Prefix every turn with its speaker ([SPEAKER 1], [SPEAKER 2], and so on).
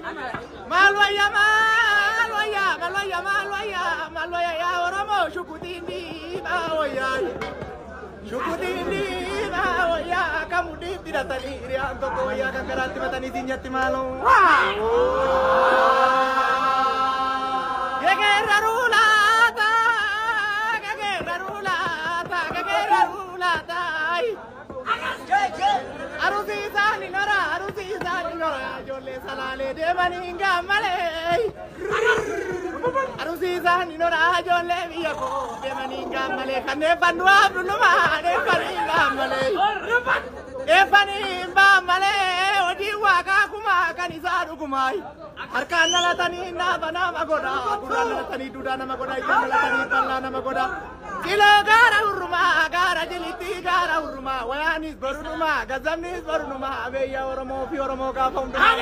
[SPEAKER 1] Malwaya, malwaya, malwaya, malwaya, malwaya ya Oromo shukutindi malwaya. Shukutindi malwaya kamudi piratali rianto koya kakarati matani sinyati malo. Gegerarulata, gegerarulata, gegerarulata. Arusizani nora, jolle salale de maninga male. Arusizani nora, jolle viyako de maninga male. Kane bandua brunuma de maninga male. De maninga male, odi waka kuma kanisaru kumai. Harkana latani na bana magoda, kurana latani dudana magoda, ikana latani palana magoda. Kilo gara uruma, gara jeliti gara uruma, wayanis barunuma, gazamnis barunuma, abe ya Oromo fi Oromo ka foundation.